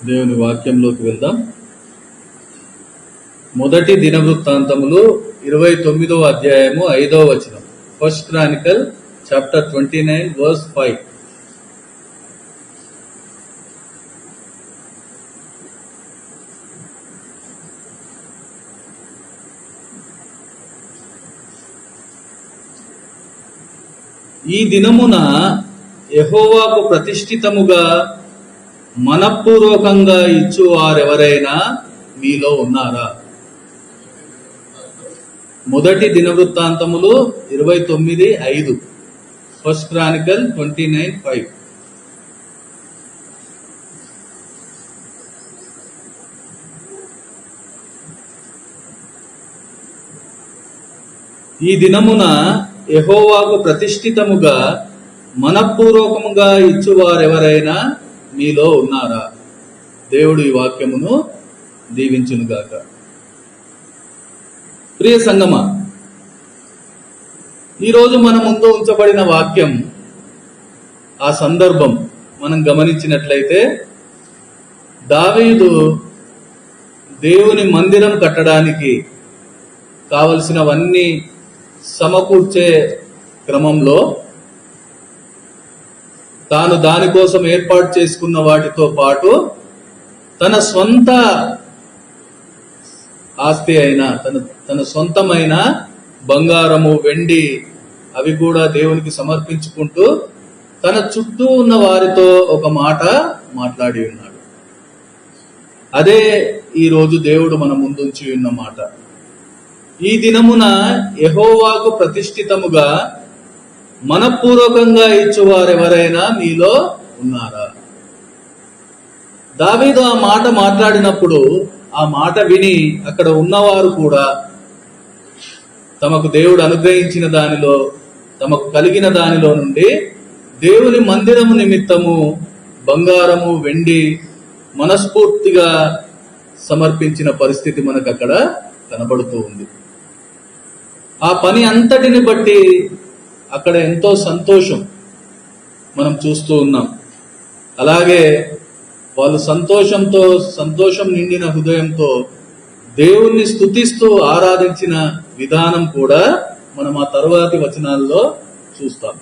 దేవుని వాక్యంలోకి వెళ్దాం. మొదటి దినవృత్తాంతములు 29వ అధ్యాయము 5వ వచనం. First Chronicle chapter 29 verse 5. ఈ దినమున యెహోవాకు ప్రతిష్ఠితముగా మనఃపూర్వకంగా ఇచ్చు వారెవరైనా మీలో ఉన్నారా? మొదటి దినవృత్తాంతములు 29:5. First Chronicle 29:5. ఈ దినమున యెహోవాకు ప్రతిష్ఠితముగా మనఃపూర్వకముగా ఇచ్చువారెవరైనా మీలో ఉన్నారా? దేవుడు ఈ వాక్యమును దీవించునుగాక. ప్రియ సంగమా, ఈరోజు మన ముందు ఉంచబడిన వాక్యం, ఆ సందర్భం మనం గమనించినట్లయితే, దావీదు దేవుని మందిరం కట్టడానికి కావలసినవన్నీ సమకూర్చే క్రమంలో తాను దానికోసం ఏర్పాటు చేసుకున్న వాటితో పాటు తన సొంత ఆస్తి అయిన తన సొంతమైన బంగారము, వెండి అవి కూడా దేవునికి సమర్పించుకుంటూ తన చుట్టూ ఉన్న వారితో ఒక మాట మాట్లాడి ఉన్నాడు. అదే ఈరోజు దేవుడు మన ముందుంచి ఉన్న మాట. ఈ దినమున యెహోవాకు ప్రతిష్ఠితముగా మనఃపూర్వకంగా ఇచ్చువారెవరైనా మీలో ఉన్నారా? దావీదు ఆ మాట మాట్లాడినప్పుడు ఆ మాట విని అక్కడ ఉన్నవారు కూడా తమకు దేవుడు అనుగ్రహించిన దానిలో, తమకు కలిగిన దానిలో నుండి దేవుని మందిరము నిమిత్తము బంగారము, వెండి మనస్ఫూర్తిగా సమర్పించిన పరిస్థితి మనకు అక్కడ కనబడుతూ ఉంది. ఆ పని అంతటిని బట్టి అక్కడ ఎంతో సంతోషం మనం చూస్తూ ఉన్నాం. అలాగే వాళ్ళు సంతోషం నిండిన హృదయంతో దేవుణ్ణి స్తుతిస్తూ ఆరాధించిన విధానం కూడా మనం ఆ తరువాతి వచనాల్లో చూస్తాం.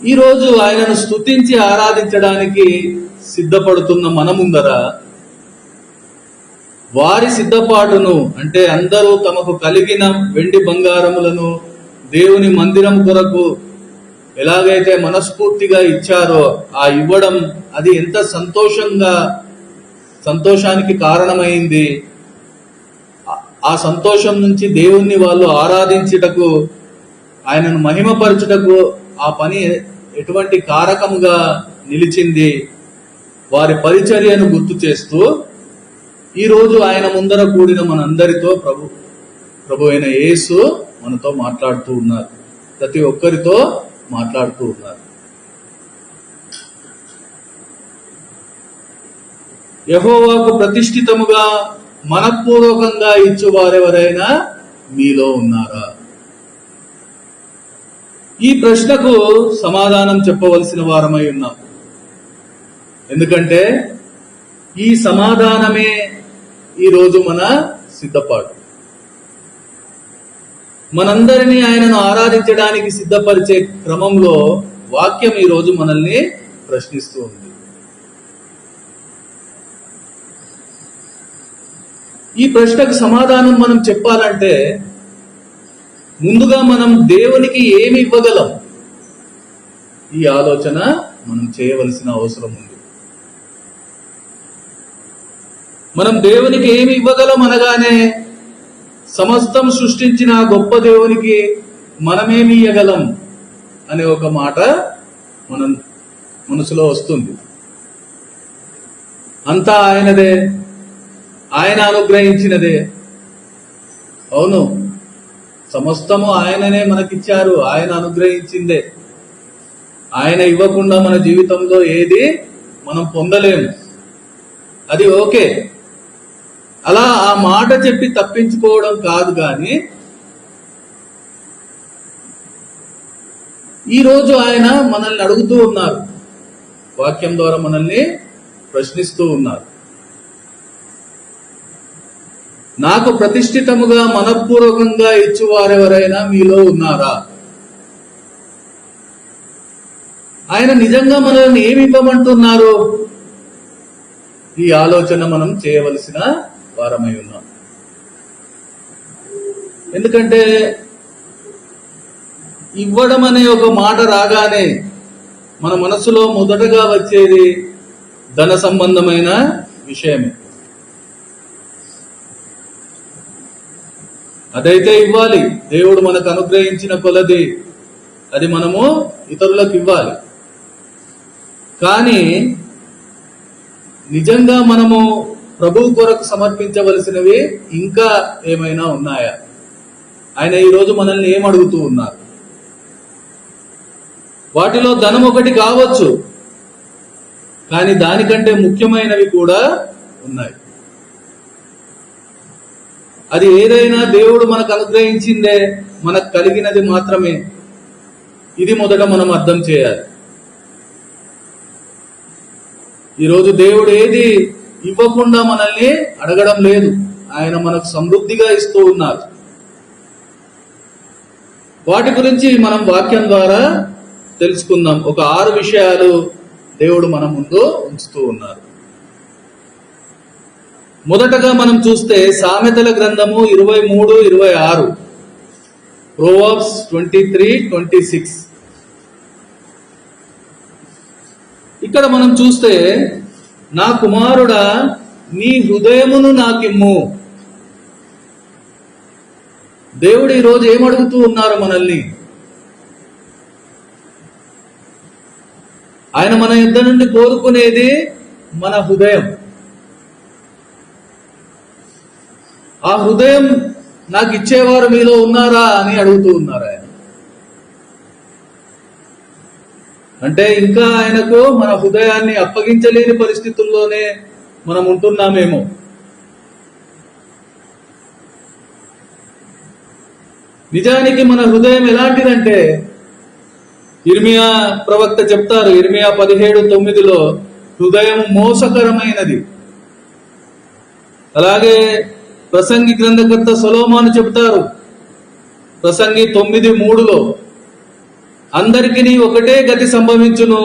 ఈరోజు ఆయనను స్తుతించి ఆరాధించడానికి సిద్ధపడుతున్న మన ముందర వారి సిద్ధపాటును, అంటే అందరూ తమకు కలిగిన వెండి బంగారములను దేవుని మందిరం కొరకు ఎలాగైతే మనస్ఫూర్తిగా ఇచ్చారో ఆ ఇవ్వడం, అది ఎంత సంతోషానికి కారణమైంది. ఆ సంతోషం నుంచి దేవుణ్ణి వాళ్ళు ఆరాధించుటకు, ఆయనను మహిమపరచుటకు ఆ పని ఎటువంటి కారకముగా నిలిచింది. వారి పరిచర్యను గుర్తు చేస్తూ ఈరోజు ఆయన ముందర కూడిన మనందరితో ప్రభు అయిన యేసు మనతో మాట్లాడుతూ ఉన్నారు. ప్రతి ఒక్కరితో మాట్లాడుతూ ఉన్నారు. యెహోవాకు ప్రతిష్ఠితముగా మనఃపూర్వకంగా ఇచ్చు వారెవరైనా మీలో ఉన్నారా? ఈ ప్రశ్నకు సమాధానం చెప్పవలసిన వారమై ఉన్నాం. ఎందుకంటే ఈ సమాధానమే ఈరోజు మన సిద్ధపాటు. మనందరినీ ఆయనను ఆరాధించడానికి సిద్ధపరిచే క్రమంలో వాక్యం ఈరోజు మనల్ని ప్రశ్నిస్తూ ఉంది. ఈ ప్రశ్నకు సమాధానం మనం చెప్పాలంటే ముందుగా మనం దేవునికి ఏమి ఇవ్వగలం, ఈ ఆలోచన మనం చేయవలసిన అవసరం ఉంది. మనం దేవునికి ఏమి ఇవ్వగలం అనగానే సమస్తం సృష్టించిన గొప్ప దేవునికి మనమేమి ఇవ్వగలం అనే ఒక మాట మనం మనసులో వస్తుంది. అంతా ఆయనదే, ఆయన అనుగ్రహించినదే. అవును, సమస్తము ఆయననే మనకిచ్చారు, ఆయన అనుగ్రహించిందే. ఆయన ఇవ్వకుండా మన జీవితంలో ఏది మనం పొందలేము. అది ఓకే, అలా ఆ మాట చెప్పి తప్పించుకోవడం కాదు. కానీ ఈరోజు ఆయన మనల్ని అడుగుతూ ఉన్నారు, వాక్యం ద్వారా మనల్ని ప్రశ్నిస్తూ ఉన్నారు. నాకు ప్రతిష్ఠితముగా మనఃపూర్వకంగా ఇచ్చువారెవరైనా మీలో ఉన్నారా? ఆయన నిజంగా మనల్ని ఏమి ఇవ్వమంటున్నారు? ఈ ఆలోచన మనం చేయవలసిన వారమై ఉన్నాం. ఎందుకంటే ఇవ్వడం అనే ఒక మాట రాగానే మన మనసులో మొదటగా వచ్చేది ధన సంబంధమైన విషయమే. అదైతే ఇవ్వాలి, దేవుడు మనకు అనుగ్రహించిన కొలది అది మనము ఇతరులకు ఇవ్వాలి. కానీ నిజంగా మనము ప్రభువు కొరకు సమర్పించవలసినవి ఇంకా ఏమైనా ఉన్నాయా? ఆయన ఈరోజు మనల్ని ఏం అడుగుతూ ఉన్నారు? వాటిలో ధనం ఒకటి కావచ్చు, కానీ దానికంటే ముఖ్యమైనవి కూడా ఉన్నాయి. అది ఏదైనా దేవుడు మనకు అనుగ్రహించిందే, మనకు కలిగినది మాత్రమే. ఇది మొదట మనం అర్థం చేయాలి. ఈరోజు దేవుడు ఏది ఇవ్వకుండా మనల్ని అడగడం లేదు, ఆయన మనకు సమృద్ధిగా ఇస్తూ ఉన్నారు. వాటి గురించి మనం వాక్యం ద్వారా తెలుసుకుందాం. ఒక 6 విషయాలు దేవుడు మన ముందు ఉంచుతూ ఉన్నారు. మొదటగా మనం చూస్తే సామెతల గ్రంథము 23:26, ప్రోవర్బ్స్ 23:26. ఇక్కడ మనం చూస్తే, నా కుమారుడా నీ హృదయమును నాకిమ్ము. దేవుడు ఈరోజు ఏమడుగుతూ ఉన్నారు మనల్ని? ఆయన మన యుద్ధ నుండి కోరుకునేది మన హృదయం. ఆ హృదయం నాకు ఇచ్చేవారు మీలో ఉన్నారా అని అడుగుతూ ఉన్నారు ఆయన. అంటే ఇంకా ఆయనకు మన హృదయాన్ని అప్పగించలేని పరిస్థితుల్లోనే మనం ఉంటున్నామేమో. నిజానికి మన హృదయం ఎలాంటిదంటే, ఇర్మియా ప్రవక్త చెప్తారు, ఇర్మియా 17:9, హృదయం మోసకరమైనది. అలాగే ప్రసంగి గ్రంథకర్త సొలొమోను చెప్తారు, ప్రసంగి 9:3, అందరికీ ఒకటే గతి సంభవించును,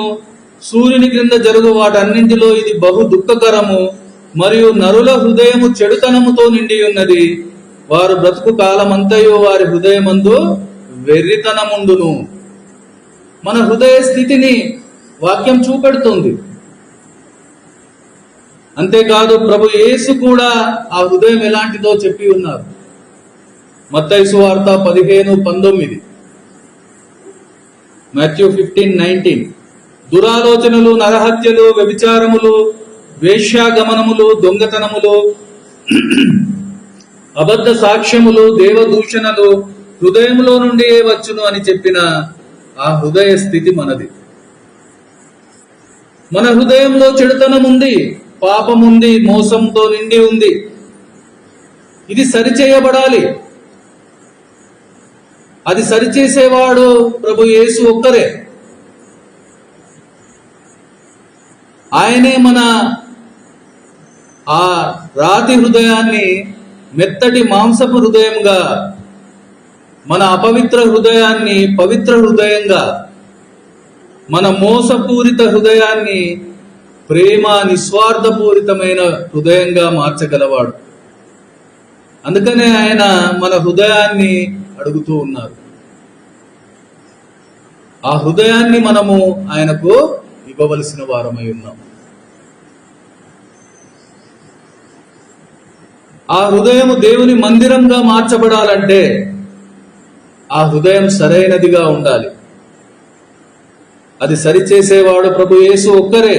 సూర్యుని క్రింద జరుగు వాటన్నింటిలో ఇది బహు దుఃఖకరము, మరియు నరుల హృదయము చెడుతనముతో నిండి ఉన్నది, వారు బ్రతుకు కాలమంతయు వారి హృదయమందు వెర్రితనముండును. మన హృదయ స్థితిని వాక్యం చూపెడుతుంది. అంతేకాదు ప్రభు యేసు కూడా ఆ హృదయం ఎలాంటిదో చెప్పి ఉన్నారు. మత్తయి సువార్త 15:19, మాథ్యూ 15:19, దురాలోచనలు, నరహత్యలు, వ్యభిచారములు, వేశ్యాగమనములు, దొంగతనములు, అబద్ధ సాక్ష్యములు, దేవదూషణలు హృదయంలో నుండి వచ్చును అని చెప్పిన ఆ హృదయ స్థితి మనది. మన హృదయంలో చెడుతనం ఉంది, పాపం ఉంది, మోసంతో నిండి ఉంది. ఇది సరిచేయబడాలి. అది సరిచేసేవాడు ప్రభు యేసు ఒక్కరే. ఆయనే మన ఆ రాతి హృదయాన్ని మెత్తటి మాంసపు హృదయంగా, మన అపవిత్ర హృదయాన్ని పవిత్ర హృదయంగా, మన మోసపూరిత హృదయాన్ని ప్రేమ నిస్వార్థపూరితమైన హృదయంగా మార్చగలవాడు. అందుకనే ఆయన మన హృదయాన్ని అడుగుతూ ఉన్నారు. ఆ హృదయాన్ని మనము ఆయనకు ఇవ్వవలసిన వారమై ఉన్నాం. ఆ హృదయము దేవుని మందిరంగా మార్చబడాలంటే ఆ హృదయం సరైనదిగా ఉండాలి. అది సరిచేసేవాడు ప్రభు యేసు ఒక్కరే.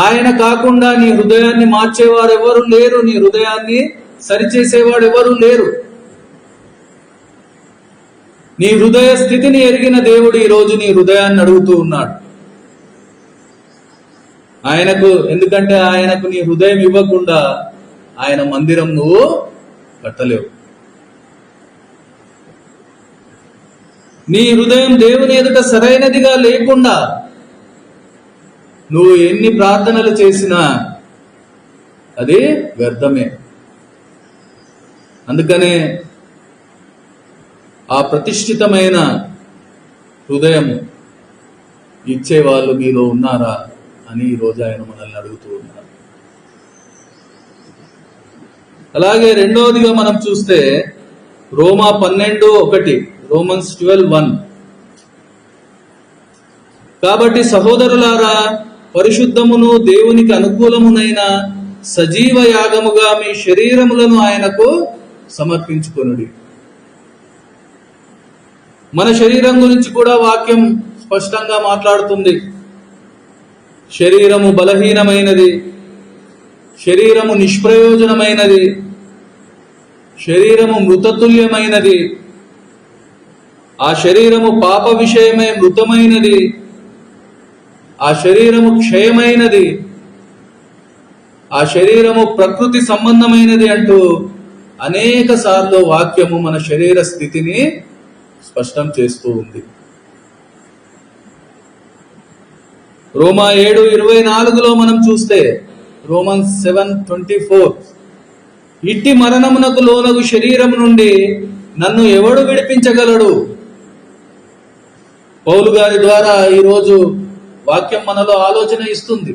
ఆయన కాకుండా నీ హృదయాన్ని మార్చేవారు ఎవరు లేరు, నీ హృదయాన్ని సరిచేసేవాడు ఎవరు లేరు. నీ హృదయ స్థితిని ఎరిగిన దేవుడు ఈరోజు నీ హృదయాన్ని అడుగుతూ ఉన్నాడు. ఆయనకు, ఎందుకంటే ఆయనకు నీ హృదయం ఇవ్వకుండా ఆయన మందిరం నువ్వు కట్టలేవు. నీ హృదయం దేవుని ఎదుట సరైనదిగా లేకుండా నువ్వు ఎన్ని ప్రార్థనలు చేసినా అది వ్యర్థమే. అందుకనే ఆ ప్రతిష్ఠితమైన హృదయం ఇచ్చేవాళ్ళు మీలో ఉన్నారా అని ఈరోజు ఆయన మనల్ని అడుగుతూ ఉన్నారు. అలాగే రెండవదిగా మనం చూస్తే రోమా 12:1, రోమన్స్ 12:1. కాబట్టి సహోదరులారా, పరిశుద్ధమును దేవునికి అనుకూలమునైన సజీవ యాగముగా మీ శరీరములను ఆయనకు సమర్పించుకొనుడి. మన శరీరం గురించి కూడా వాక్యం స్పష్టంగా మాట్లాడుతుంది. శరీరము బలహీనమైనది, శరీరము నిష్ప్రయోజనమైనది, శరీరము మృతతుల్యమైనది, ఆ శరీరము పాప విషయమై మృతమైనది, ఆ శరీరము క్షయమైనది, ఆ శరీరము ప్రకృతి సంబంధమైనది అంటూ అనేక సార్లు వాక్యము మన శరీర స్థితిని స్పష్టం చేస్తూ ఉంది. రోమా 7:24 మనం చూస్తే, రోమన్స్ 7:24, ఇట్టి మరణమునకు లోనగు శరీరము నుండి నన్ను ఎవడు విడిపించగలడు? పౌలు గారి ద్వారా ఈరోజు వాక్యం మనలో ఆలోచన ఇస్తుంది.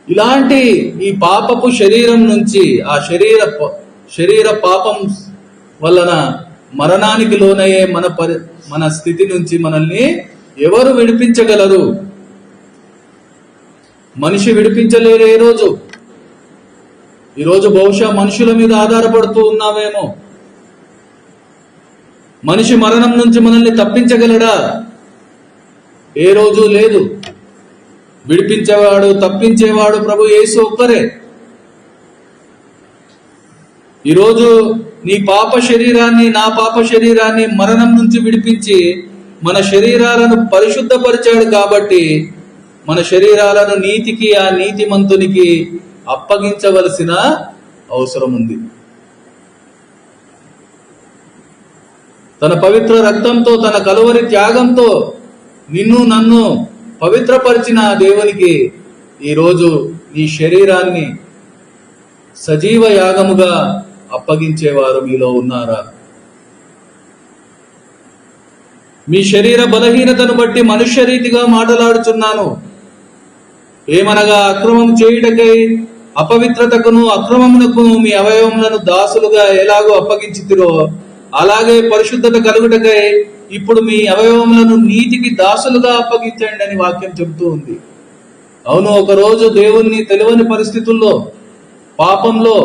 ఇలాంటి ఈ పాపపు శరీరం నుంచి, ఆ శరీర పాపం వలన మరణానికి లోనయ్యే మన స్థితి నుంచి మనల్ని ఎవరు విడిపించగలరు? మనిషి విడిపించలేరు. ఈరోజు బహుశా మనుషుల మీద ఆధారపడుతూ ఉన్నామేమో. మనిషి మరణం నుంచి మనల్ని తప్పించగలడా? ఏ రోజు లేదు. విడిపించేవాడు, తప్పించేవాడు ప్రభు యేసు ఒక్కరే. ఈరోజు నీ పాప శరీరాన్ని, నా పాప శరీరాన్ని మరణం నుంచి విడిపించి మన శరీరాలను పరిశుద్ధపరిచాడు. కాబట్టి మన శరీరాలను నీతికి, ఆ నీతిమంతునికి అప్పగించవలసిన అవసరం ఉంది. తన పవిత్ర రక్తంతో, తన కలువరి త్యాగంతో నిన్ను నన్ను పవిత్రపరిచిన దేవునికి ఈరోజు నీ శరీరాన్ని సజీవ యాగముగా అప్పగించేవారు మీలో ఉన్నారా? మీ శరీర బలహీనతను బట్టి మనుష్య రీతిగా మాట్లాడుచున్నాను. ఏమనగా, అక్రమం చేయుటకై అపవిత్రతకును అక్రమమునకును మీ అవయవములను దాసులుగా ఎలాగో అప్పగించితిరో, అలాగే పరిశుద్ధత కలుగుటకై ఇప్పుడు మీ అవయవములను నీతికి దాసులుగా అప్పగించండి అని వాక్యం చెబుతూ ఉంది. అవును, ఒకరోజు దేవుణ్ణి తెలియని పరిస్థితుల్లో, పాపంలో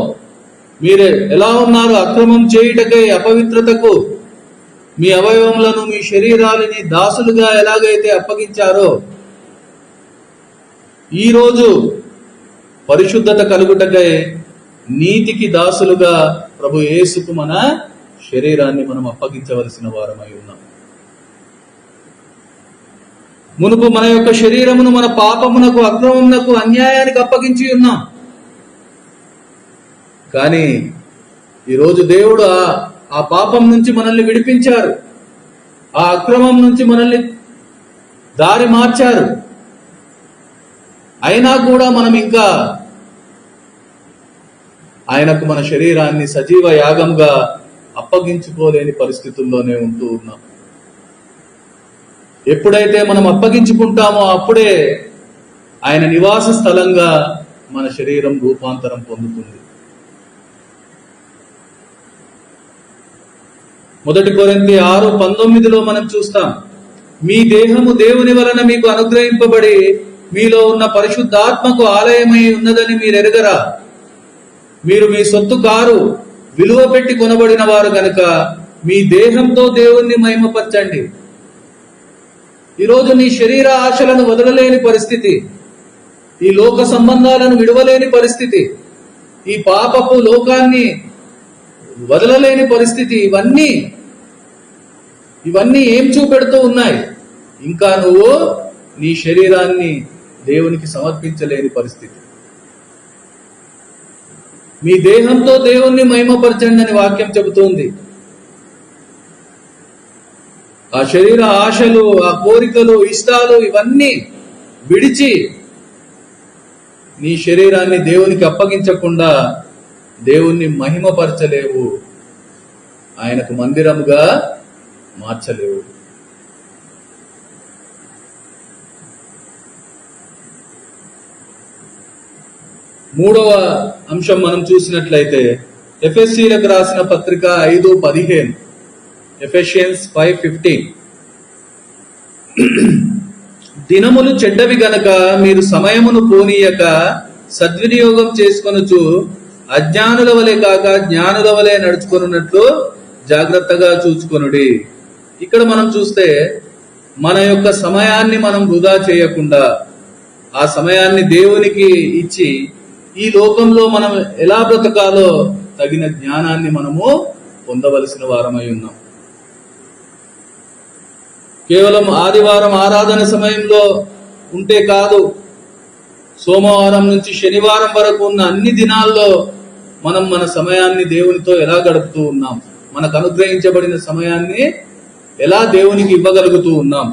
మీరు ఎలా ఉన్నారు? అక్రమం చేయుటకై అపవిత్రతకు మీ అవయవములను, మీ శరీరాలని దాసులుగా ఎలాగైతే అప్పగించారో, ఈరోజు పరిశుద్ధత కలుగుటకై నీతికి దాసులుగా ప్రభు యేసుకు మన శరీరాన్ని మనం అప్పగించవలసిన వారమై ఉన్నాం. మునుపు మన యొక్క శరీరమును మన పాపమునకు, అక్రమమునకు, అన్యాయానికి అప్పగించి ఉన్నాం. కానీ ఈరోజు దేవుడు ఆ పాపం నుంచి మనల్ని విడిపించారు. ఆ అక్రమం నుంచి మనల్ని దారి మార్చారు. అయినా కూడా మనం ఇంకా ఆయనకు మన శరీరాన్ని సజీవ యాగంగా అప్పగించుకోలేని పరిస్థితుల్లోనే ఉంటూ ఉన్నాం. ఎప్పుడైతే మనం అప్పగించుకుంటామో అప్పుడే ఆయన నివాస స్థలంగా మన శరీరం రూపాంతరం పొందుతుంది. 1 కొరింథీ 6:19 మనం చూస్తాం, మీ దేహము దేవుని వలన మీకు అనుగ్రహింపబడి మీలో ఉన్న పరిశుద్ధాత్మకు ఆలయమై ఉన్నదని మీరు ఎరుగరా? మీరు మీ సొత్తు కారు, విలువ పెట్టి కొనబడిన వారు కనుక మీ దేహంతో దేవుణ్ణి మహిమపరచండి. ఈరోజు నీ శరీర ఆశలను వదలలేని పరిస్థితి, ఈ లోక సంబంధాలను విడవలేని పరిస్థితి, ఈ పాపపు లోకాన్ని వదలలేని పరిస్థితి, ఇవన్నీ ఏం చూపెడుతూ ఉన్నాయి? ఇంకా నువ్వు నీ శరీరాన్ని దేవునికి సమర్పించలేని పరిస్థితి. మీ దేహంతో దేవుణ్ణి మహిమపరచండి అని వాక్యం చెబుతోంది. ఆ శరీర ఆశలు, ఆ కోరికలు, ఇష్టాలు ఇవన్నీ విడిచి నీ శరీరాన్ని దేవునికి అప్పగించకుండా దేవుణ్ణి మహిమపరచలేవు, ఆయనకు మందిరముగా మార్చలేవు. మూడవ అంశం మనం చూసినట్లయితే ఎఫెసీలకు రాసిన పత్రిక 5:15, ఎఫెషియన్స్ 5:15. దినములు చెడ్డవి గనక మీరు సమయమును పోనీయక సద్వినియోగం చేసుకొనుచు అజ్ఞానుల వలె కాక జ్ఞానుల వలె నడుచుకొనున్నట్లు జాగ్రత్తగా చూచుకొనుడి. ఇక్కడ మనం చూస్తే మన యొక్క సమయాన్ని మనం వృధా చేయకుండా ఆ సమయాన్ని దేవునికి ఇచ్చి ఈ లోకంలో మనం ఎలా బ్రతకాలో తగిన జ్ఞానాన్ని మనము పొందవలసిన వారమై ఉన్నాం. కేవలం ఆదివారం ఆరాధన సమయంలో ఉంటే కాదు, సోమవారం నుంచి శనివారం వరకు ఉన్న అన్ని దినాల్లో మనం మన సమయాన్ని దేవునితో ఎలా గడుపుతూ ఉన్నాం, మనకు అనుగ్రహించబడిన సమయాన్ని ఎలా దేవునికి ఇవ్వగలుగుతూ ఉన్నాం,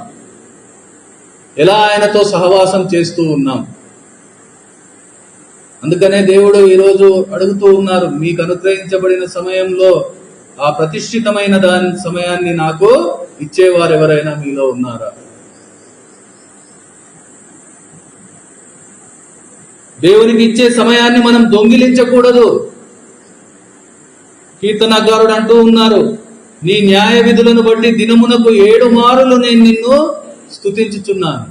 ఎలా ఆయనతో సహవాసం చేస్తూ ఉన్నాం. అందుకనే దేవుడు ఈరోజు అడుగుతూ ఉన్నారు, మీకు అనుగ్రహించబడిన సమయంలో ఆ ప్రతిష్ఠితమైన దాని సమయాన్ని నాకు ఇచ్చేవారు ఎవరైనా మీలో ఉన్నారా? దేవునికి ఇచ్చే సమయాన్ని మనం దొంగిలించకూడదు. కీర్తనకారుడు అంటూ ఉన్నారు, నీ న్యాయ విధులను బట్టి దినమునకు 7 మారులు నేను నిన్ను స్తుతించుచున్నాను.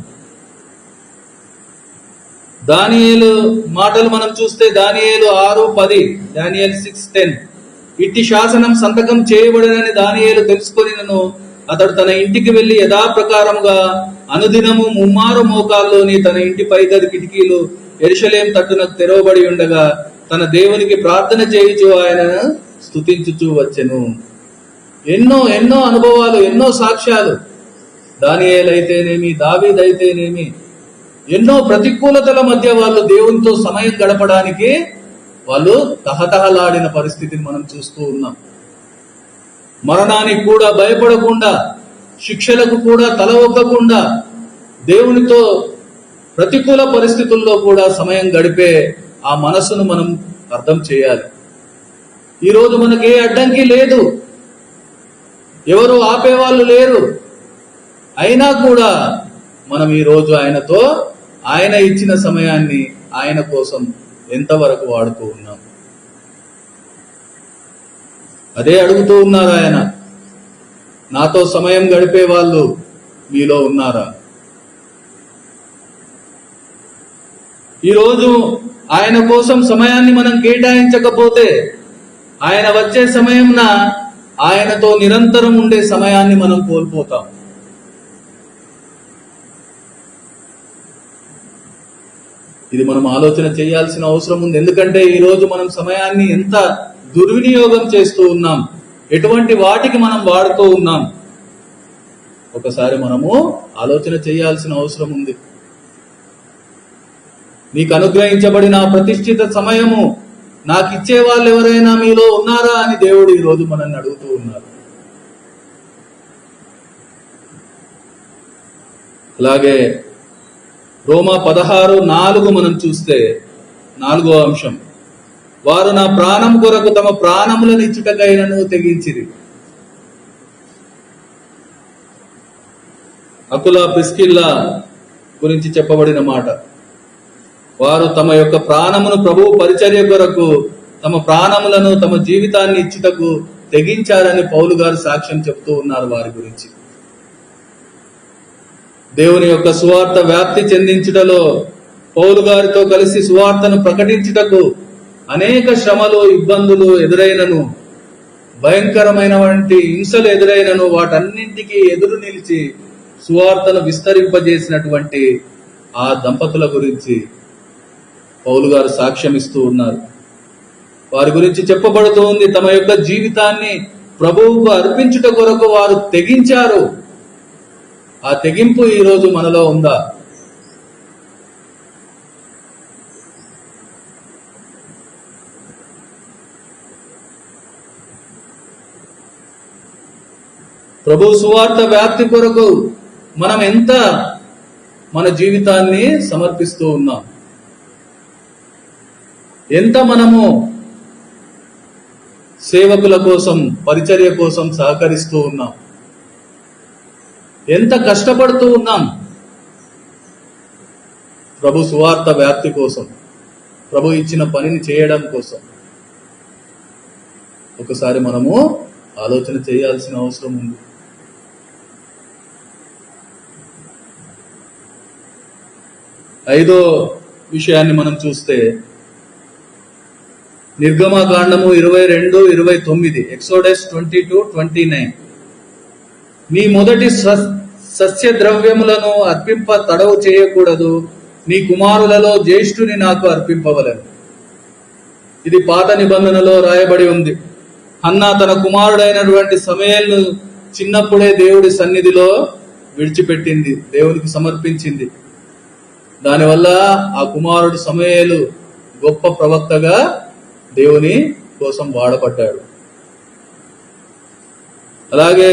దానియేలు మాటలు మనం చూస్తే దానియేలు 6:10, దానియేలు 6:10. ఇట్టి శాసనం సంతకం చేయబడనని దానియేలు తెలుసుకొనినను అతడు తన ఇంటికి వెళ్లి యథాప్రకారముగా అనుదినము 3 మారు మోకాల్లోని తన ఇంటి పైగది కిటికీలు యెరూషలేము తట్టునకు తెరవబడి ఉండగా తన దేవునికి ప్రార్థన చేయుచు ఆయనను స్తుతించుచూ వచ్చెను. ఎన్నో ఎన్నో అనుభవాలు, ఎన్నో సాక్ష్యాలు. దానియేలు అయితేనేమి, దావీదు అయితేనేమి, ఎన్నో ప్రతికూలతల మధ్య వాళ్ళు దేవునితో సమయం గడపడానికి వాళ్ళు తహతహలాడిన పరిస్థితిని మనం చూస్తూ ఉన్నాం. మరణానికి కూడా భయపడకుండా, శిక్షలకు కూడా తల ఒగ్గకుండా దేవునితో ప్రతికూల పరిస్థితుల్లో కూడా సమయం గడిపే ఆ మనసును మనం అర్థం చేయాలి. ఈరోజు మనకి ఏ అడ్డంకి లేదు, ఎవరు ఆపేవాళ్ళు లేరు. అయినా కూడా మనం ఈరోజు ఆయనతో, ఆయన ఇచ్చిన సమయాన్ని ఆయన కోసం ఎంతవరకు వాడుతూ ఉన్నాం? అదే అడుగుతూ ఉన్నారు ఆయన, నాతో సమయం గడిపే వాళ్ళు మీలో ఉన్నారా? ఈరోజు ఆయన కోసం సమయాన్ని మనం కేటాయించకపోతే ఆయన వచ్చే సమయంన ఆయనతో నిరంతరం ఉండే సమయాన్ని మనం కోల్పోతాం. ఇది మనం ఆలోచన చేయాల్సిన అవసరం ఉంది. ఎందుకంటే ఈరోజు మనం సమయాన్ని ఎంత దుర్వినియోగం చేస్తూ ఉన్నాం, ఎటువంటి వాటికి మనం వాడుతూ ఉన్నాం, ఒకసారి మనము ఆలోచన చేయాల్సిన అవసరం ఉంది. నీకు అనుగ్రహించబడిన ప్రతిష్ఠిత సమయము నాకు ఇచ్చే వాళ్ళు ఎవరైనా మీలో ఉన్నారా అని దేవుడు ఈరోజు మనల్ని అడుగుతూ ఉన్నారు. అలాగే రోమా 16:4 మనం చూస్తే 4వ అంశం, వారు నా ప్రాణం కొరకు తమ ప్రాణములను ఇచ్చుటకైనను తెగించిరి. అకుల ప్రిస్కిల్లా గురించి చెప్పబడిన మాట, వారు తమ యొక్క ప్రాణమును ప్రభువు పరిచర్య కొరకు తమ ప్రాణములను, తమ జీవితాన్ని ఇచ్చుటకు తెగించారని పౌలు గారు సాక్ష్యం చెప్తూ ఉన్నారు వారి గురించి. దేవుని యొక్క సువార్త వ్యాప్తి చెందించుటలో పౌలు గారితో కలిసి సువార్తను ప్రకటించుటకు అనేక శ్రమలు, ఇబ్బందులు ఎదురైనను, భయంకరమైన వంటి హింసలు ఎదురైనను వాటన్నింటికీ ఎదురు నిలిచి సువార్తను విస్తరింపజేసినటువంటి ఆ దంపతుల గురించి పౌలు గారు సాక్ష్యం ఇస్తూ ఉన్నారు. వారి గురించి చెప్పబడుతూ ఉంది, తమ యొక్క జీవితాన్ని ప్రభువుకు అర్పించుట కొరకు వారు తెగించారు. ఆ తెగింపు ఈరోజు మనలో ఉందా? ప్రభు సువార్త వ్యాప్తి కొరకు మనం ఎంత మన జీవితాన్ని సమర్పిస్తూ ఉన్నాం, ఎంత మనము సేవకుల కోసం, పరిచర్య కోసం సహకరిస్తూ ఉన్నాం, ఎంత కష్టపడుతూ ఉన్నాం ప్రభు సువార్త వ్యాప్తి కోసం, ప్రభు ఇచ్చిన పనిని చేయడం కోసం. ఒకసారి మనము ఆలోచన చేయాల్సిన అవసరం ఉంది. ఐదో విషయాన్ని మనం చూస్తే నిర్గమకాండము 22-29, ఎక్సోడస్ 22-29. నీ మొదటి సస్య ద్రవ్యములను అర్పింప తడవు చేయకూడదు, నీ కుమారులలో జ్యేష్ఠుని నాకు అర్పింపవలెను. ఇది పాత నిబంధనలో రాయబడి ఉంది. హన్నా తన కుమారుడైనటువంటి సమూయేలును చిన్నప్పుడే దేవుడి సన్నిధిలో విడిచిపెట్టింది, దేవునికి సమర్పించింది. దానివల్ల ఆ కుమారుడు సమూయేలు గొప్ప ప్రవక్తగా దేవుని కోసం వాడబడ్డాడు. అలాగే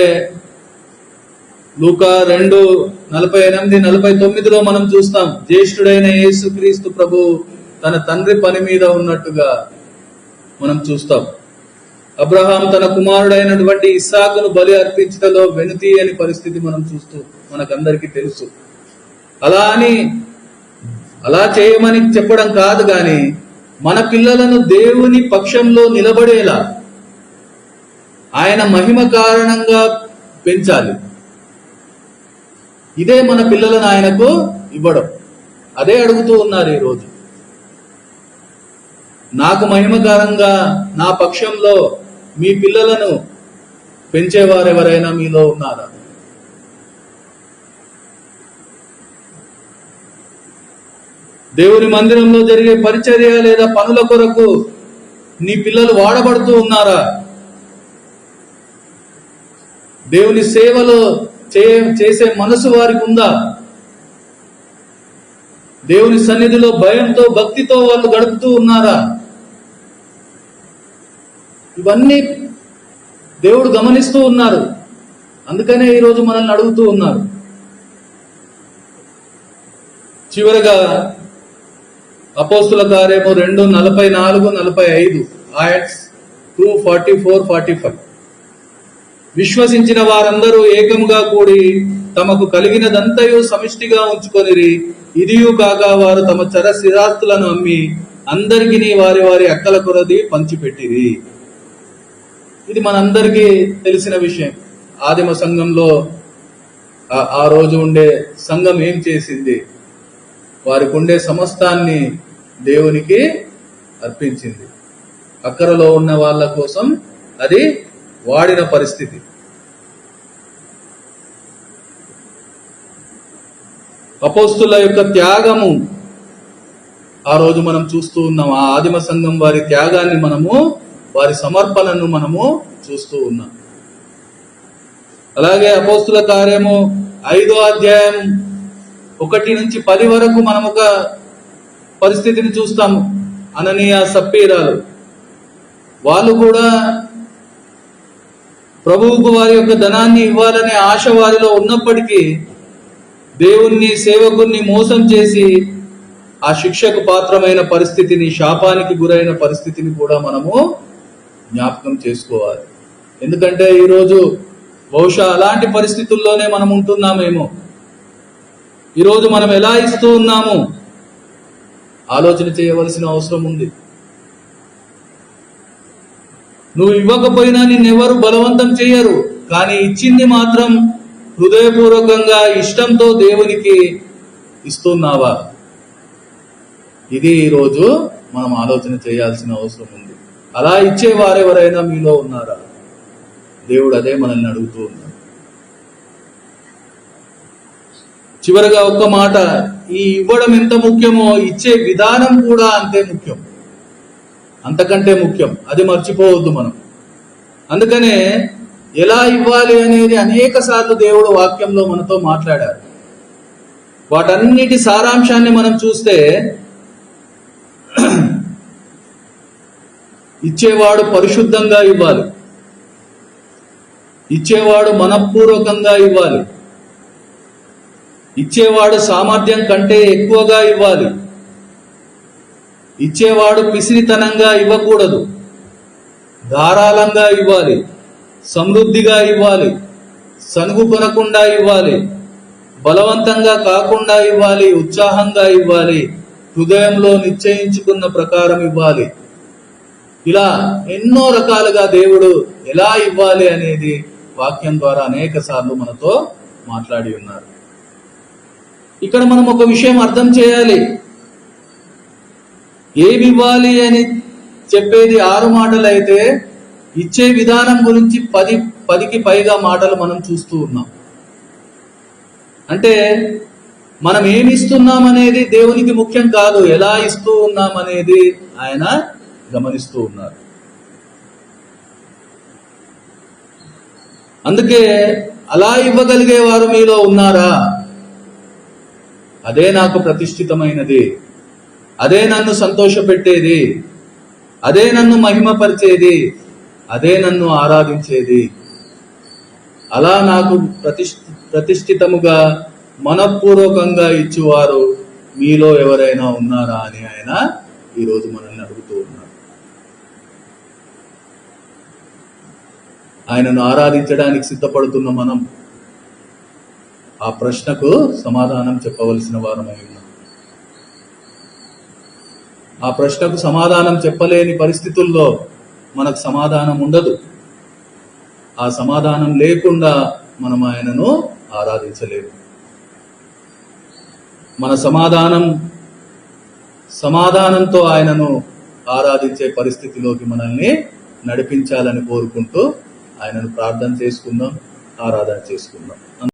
లూకా 2:48-49 మనం చూస్తాం, జ్యేష్ఠుడైన యేసుక్రీస్తు ప్రభు తన తండ్రి పని మీద ఉన్నట్టుగా మనం చూస్తాం. అబ్రహాం తన కుమారుడైనటువంటి ఇస్సాకును బలి అర్పించటలో వెనుతీయని పరిస్థితి మనం చూస్తూ మనకందరికీ తెలుసు. అలా చేయమని చెప్పడం కాదు, కానీ మన పిల్లలను దేవుని పక్షంలో నిలబడేలా ఆయన మహిమ కారణంగా పెంచాలి. ఇదే మన పిల్లలను ఆయనకు ఇవ్వడం. అదే అడుగుతూ ఉన్నారు ఈరోజు. నాకు మహిమకారంగా నా పక్షంలో మీ పిల్లలను పెంచేవారెవరైనా మీలో ఉన్నారా? దేవుని మందిరంలో జరిగే పరిచర్య లేదా పనుల కొరకు నీ పిల్లలు వాడబడుతూ ఉన్నారా? దేవుని సేవలో చేసే మనసు వారికి ఉందా? దేవుని సన్నిధిలో భయంతో, భక్తితో వాళ్ళు గడుపుతూ ఉన్నారా? ఇవన్నీ దేవుడు గమనిస్తూ ఉన్నారు. అందుకనే ఈరోజు మనల్ని అడుగుతూ ఉన్నారు. చివరగా అపోస్తుల కార్యము 2:44-45, యాక్ట్స్ 2:44-45. విశ్వసించిన వారందరూ ఏకముగా కూడి తమకు కలిగినదంతయు సమిష్టిగా ఉంచుకొనిరి. ఇదియు కాక వారు తమ చరస్థిరాస్తులను అమ్మి అందరికీ వారి వారి అక్కల కొరది పంచిపెట్టిరి. ఇది మనందరికీ తెలిసిన విషయం. ఆదిమ సంఘంలో ఆ రోజు ఉండే సంఘం ఏం చేసింది? వారికి ఉండే సమస్తాన్ని దేవునికి అర్పించింది. అక్కరలో ఉన్న వాళ్ళ కోసం అది వాడిన పరిస్థితి. అపోస్తుల యొక్క త్యాగము ఆ రోజు మనం చూస్తూ ఉన్నాం. ఆ ఆదిమ సంఘం వారి త్యాగాన్ని మనము, వారి సమర్పణను మనము చూస్తూ ఉన్నాం. అలాగే అపోస్తుల కార్యము 5వ అధ్యాయం 1-10 వరకు మనం ఒక పరిస్థితిని చూస్తాము. అననీయ, సప్పీరాలు వాళ్ళు కూడా ప్రభువుకు వారి యొక్క ధనాన్ని ఇవ్వాలనే ఆశ వారిలో ఉన్నప్పటికీ దేవుణ్ణి, సేవకుణ్ణి మోసం చేసి ఆ శిక్షకు పాత్రమైన పరిస్థితిని, శాపానికి గురైన పరిస్థితిని కూడా మనము జ్ఞాపకం చేసుకోవాలి. ఎందుకంటే ఈరోజు బహుశా అలాంటి పరిస్థితుల్లోనే మనం ఉంటున్నామేమో. ఈరోజు మనం ఎలా ఇస్తూ ఉన్నాము ఆలోచన చేయవలసిన అవసరం ఉంది. నువ్వు ఇవ్వకపోయినా నిన్నెవరు బలవంతం చేయరు, కానీ ఇచ్చింది మాత్రం హృదయపూర్వకంగా, ఇష్టంతో దేవునికి ఇస్తున్నావా? ఇది ఈరోజు మనం ఆలోచన చేయాల్సిన అవసరం ఉంది. అలా ఇచ్చే వారెవరైనా మీలో ఉన్నారా? దేవుడు అదే మనల్ని అడుగుతూ ఉన్నాడు. చివరగా ఒక్క మాట, ఈ ఇవ్వడం ఎంత ముఖ్యమో ఇచ్చే విధానం కూడా అంతే ముఖ్యం, అంతకంటే ముఖ్యం. అది మర్చిపోవద్దు మనం. అందుకనే ఎలా ఇవ్వాలి అనేది అనేక సార్లు దేవుడు వాక్యంలో మనతో మాట్లాడారు. వాటన్నిటి సారాంశాన్ని మనం చూస్తే ఇచ్చేవాడు పరిశుద్ధంగా ఇవ్వాలి. ఇచ్చేవాడు మనఃపూర్వకంగా ఇవ్వాలి. ఇచ్చేవాడు సామర్థ్యం కంటే ఎక్కువగా ఇవ్వాలి. ఇచ్చేవాడు పిసినితనంగా ఇవ్వకూడదు. ధారాళంగా ఇవ్వాలి, సమృద్ధిగా ఇవ్వాలి, సనుగు కొనకుండా ఇవ్వాలి, బలవంతంగా కాకుండా ఇవ్వాలి, ఉత్సాహంగా ఇవ్వాలి, హృదయంలో నిశ్చయించుకున్న ప్రకారం ఇవ్వాలి. ఇలా ఎన్నో రకాలుగా దేవుడు ఎలా ఇవ్వాలి అనేది వాక్యం ద్వారా అనేక సార్లు మనతో మాట్లాడి ఉన్నారు. ఇక్కడ మనం ఒక విషయం అర్థం చేయాలి. ఏమి ఇవ్వాలి అని చెప్పేది 6 మాటలు అయితే ఇచ్చే విధానం గురించి 10కి పైగా మాటలు మనం చూస్తూ ఉన్నాం. అంటే మనం ఏమి ఇస్తున్నాం అనేది దేవునికి ముఖ్యం కాదు, ఎలా ఇస్తూ ఉన్నాం అనేది ఆయన గమనిస్తూ ఉన్నారు. అందుకే అలా ఇవ్వగలిగే వారు మీలో ఉన్నారా? అదే నాకు ప్రతిష్ఠితమైనది, అదే నన్ను సంతోషపెట్టేది, అదే నన్ను మహిమపరిచేది, అదే నన్ను ఆరాధించేది. అలా నాకు ప్రతిష్ఠితముగా మనఃపూర్వకంగా ఇచ్చువారు మీలో ఎవరైనా ఉన్నారా అని ఆయన ఈరోజు మనల్ని అడుగుతూ ఉన్నారు. ఆయనను ఆరాధించడానికి సిద్ధపడుతున్న మనం ఆ ప్రశ్నకు సమాధానం చెప్పవలసిన వారమై ఉన్నాం. ఆ ప్రశ్నకు సమాధానం చెప్పలేని పరిస్థితుల్లో మనకు సమాధానం ఉండదు. ఆ సమాధానం లేకుండా మనం ఆయనను ఆరాధించలేము. మన సమాధానంతో ఆయనను ఆరాధించే పరిస్థితిలోకి మనల్ని నడిపించాలని కోరుకుంటూ ఆయనను ప్రార్థన చేసుకుందాం, ఆరాధన చేసుకుందాం.